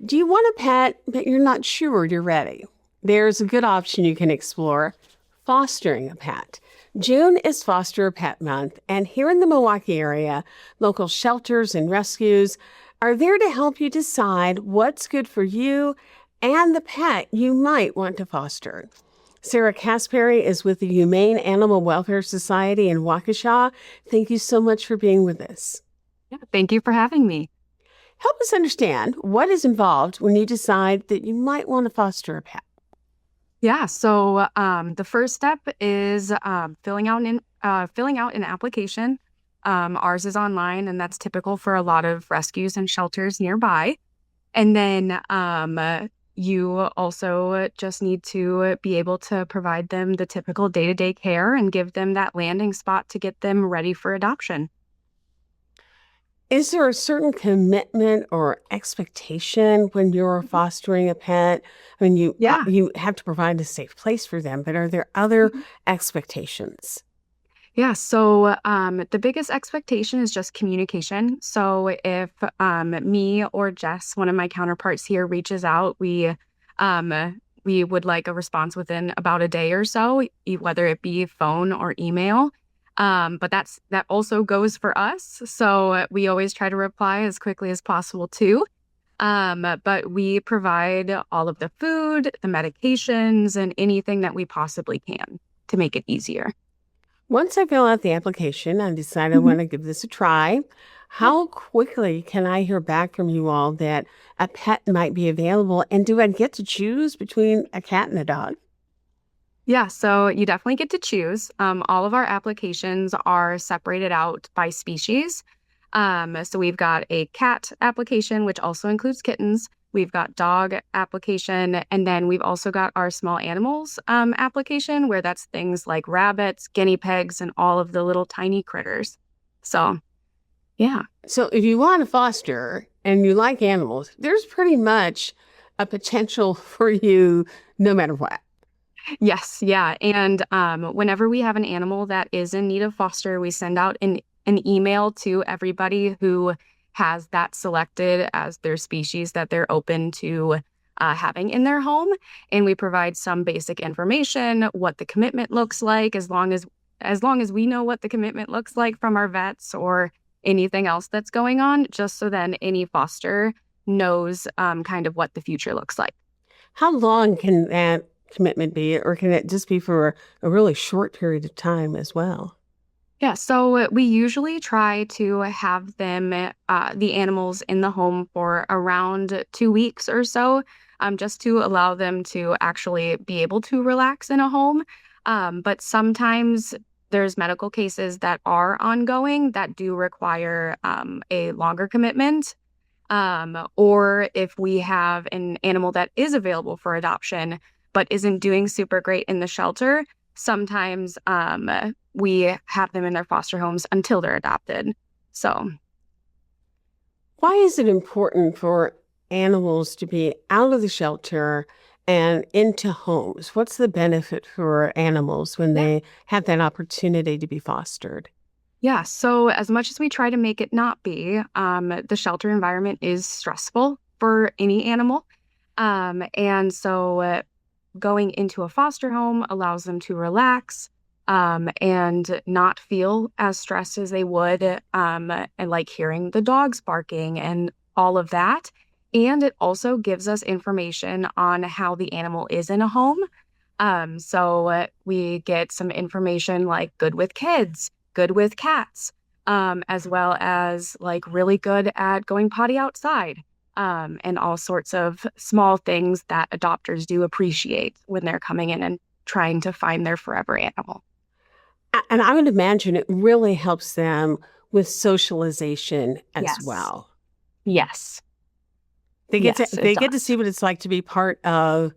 Do you want a pet, but you're not sure you're ready? There's a good option you can explore: fostering a pet. June is Foster a Pet Month, and here in the Milwaukee area, local shelters and rescues are there to help you decide what's good for you and the pet you might want to foster. Sarah Caspary is with the Humane Animal Welfare Society in Waukesha. Thank you so much for being with us. Yeah, thank you for having me. Help us understand what is involved when you decide that you might want to foster a pet. Yeah, so the first step is filling out an application. Ours is online, and that's typical for a lot of rescues and shelters nearby. And then you also just need to be able to provide them the typical day-to-day care and give them that landing spot to get them ready for adoption. Is there a certain commitment or expectation when you're fostering a pet? I mean, Yeah. you have to provide a safe place for them, but are there other expectations? Yeah, so the biggest expectation is just communication. So if me or Jess, one of my counterparts here, reaches out, we would like a response within about a day or so, whether it be phone or email. But that also goes for us. So we always try to reply as quickly as possible too. But we provide all of the food, the medications, and anything that we possibly can to make it easier. Once I fill out the application and decide I want to give this a try, how quickly can I hear back from you all that a pet might be available? And do I get to choose between a cat and a dog? Yeah, so you definitely get to choose. All of our applications are separated out by species. So we've got a cat application, which also includes kittens. We've got dog application, and then we've also got our small animals application, where that's things like rabbits, guinea pigs, and all of the little tiny critters. So, yeah. So if you want to foster and you like animals, there's pretty much a potential for you no matter what. Yes, yeah. And whenever we have an animal that is in need of foster, we send out an email to everybody who has that selected as their species that they're open to having in their home. And we provide some basic information, what the commitment looks like, as long as we know what the commitment looks like from our vets or anything else that's going on, just so then any foster knows kind of what the future looks like. How long can that commitment be, or can it just be for a really short period of time as well? Yeah, so we usually try to have them, the animals in the home for around 2 weeks or so, just to allow them to actually be able to relax in a home. But sometimes there's medical cases that are ongoing that do require a longer commitment. Or if we have an animal that is available for adoption but isn't doing super great in the shelter, sometimes we have them in their foster homes until they're adopted. So, Why is it important for animals to be out of the shelter and into homes? What's the benefit for animals when yeah. they have that opportunity to be fostered? Yeah. So, as much as we try to make it not be, the shelter environment is stressful for any animal. And so, going into a foster home allows them to relax and not feel as stressed as they would, and like hearing the dogs barking and all of that. And it also gives us information on how the animal is in a home. So we get some information like good with kids, good with cats, as well as like really good at going potty outside, and all sorts of small things that adopters do appreciate when they're coming in and trying to find their forever animal. And I would imagine it really helps them with socialization as Yes. well. Yes. They get to Yes, it they get to see does. what it's like to be part of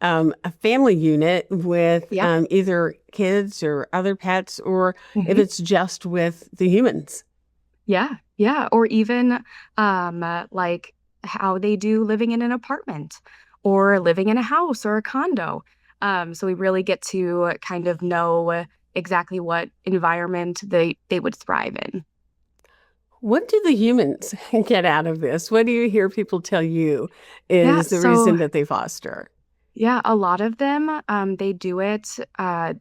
a family unit with Yeah. either kids or other pets, or if hmm it's just with the humans. Yeah. Yeah. Or even like how they do living in an apartment or living in a house or a condo. So we really get to kind of know exactly what environment they would thrive in. What do the humans get out of this? What do you hear people tell you Yeah, is the so reason that they foster? yeah, a lot of them, they do it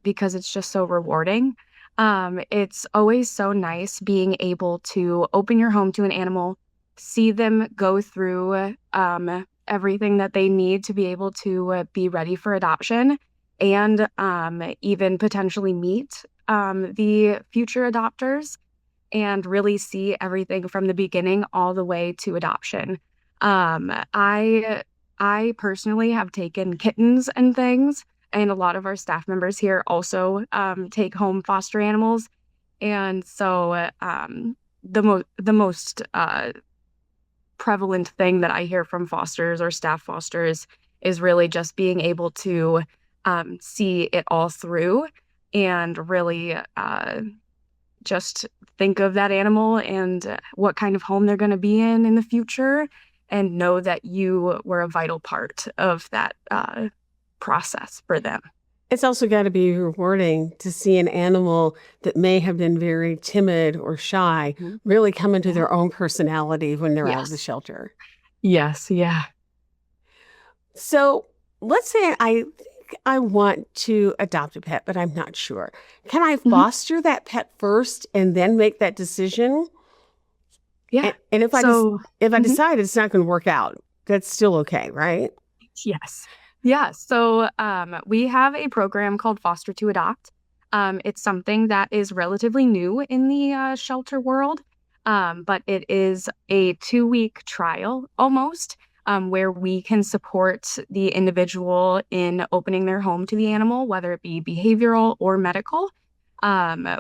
because it's just so rewarding. It's always so nice being able to open your home to an animal, see them go through everything that they need to be able to be ready for adoption, and even potentially meet the future adopters and really see everything from the beginning all the way to adoption. Um, I I personally have taken kittens and things, and a lot of our staff members here also take home foster animals. And so the most prevalent thing that I hear from fosters or staff fosters is really just being able to see it all through and really just think of that animal and what kind of home they're going to be in the future, and know that you were a vital part of that process for them. It's also got to be rewarding to see an animal that may have been very timid or shy Mhm. really come into Yeah. their own personality when they're out of the Yes. shelter. Yes. Yeah. So let's say I think I want to adopt a pet, but I'm not sure. Can I Mhm. foster that pet first and then make that decision? Yeah. And So, if I mhm. decide it's not going to work out, that's still okay, right? Yes. Yeah. So we have a program called Foster to Adopt. It's something that is relatively new in the shelter world, but it is a 2-week trial almost, where we can support the individual in opening their home to the animal, whether it be behavioral or medical.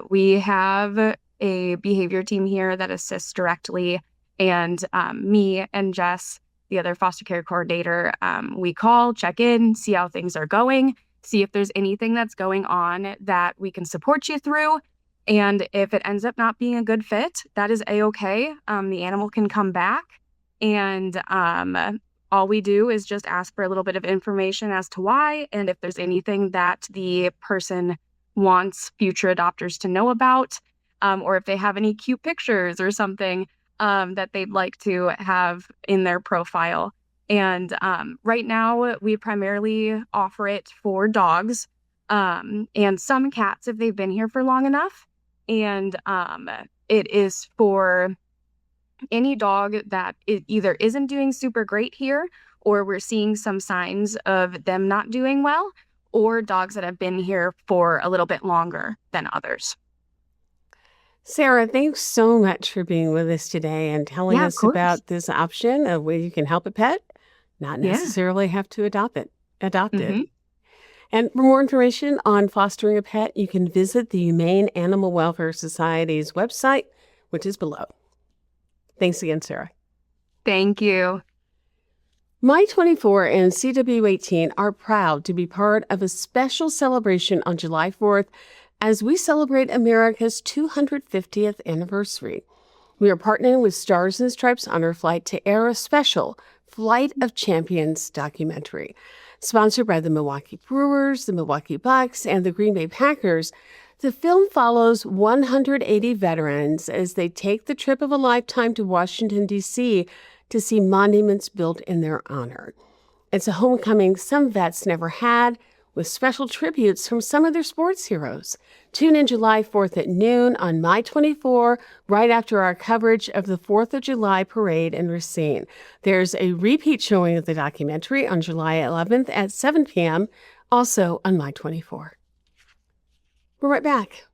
We have a behavior team here that assists directly, and me and Jess, the other foster care coordinator, we call, check in, see how things are going, see if there's anything that's going on that we can support you through. And if it ends up not being a good fit, that is a-okay. The animal can come back, and all we do is just ask for a little bit of information as to why, and if there's anything that the person wants future adopters to know about, or if they have any cute pictures or something that they'd like to have in their profile. And right now, we primarily offer it for dogs, and some cats if they've been here for long enough. And it is for any dog that either isn't doing super great here, or we're seeing some signs of them not doing well, or dogs that have been here for a little bit longer than others. Sarah, thanks so much for being with us today and telling Yeah, of us course. about this option of where you can help a pet, not Yeah. necessarily have to adopt it. Adopt it. Hmm. And for more information on fostering a pet, you can visit the Humane Animal Welfare Society's website, which is below. Thanks again, Sarah. Thank you. My 24 and CW18 are proud to be part of a special celebration on July 4th as we celebrate America's 250th anniversary. We are partnering with Stars and Stripes Honor Flight to air a special Flight of Champions documentary. Sponsored by the Milwaukee Brewers, the Milwaukee Bucks, and the Green Bay Packers, the film follows 180 veterans as they take the trip of a lifetime to Washington, D.C. to see monuments built in their honor. It's a homecoming some vets never had, with special tributes from some of their sports heroes. Tune in July 4th at noon on My 24, right after our coverage of the 4th of July parade in Racine. There's a repeat showing of the documentary on July 11th at 7 p.m., also on My 24. We're right back.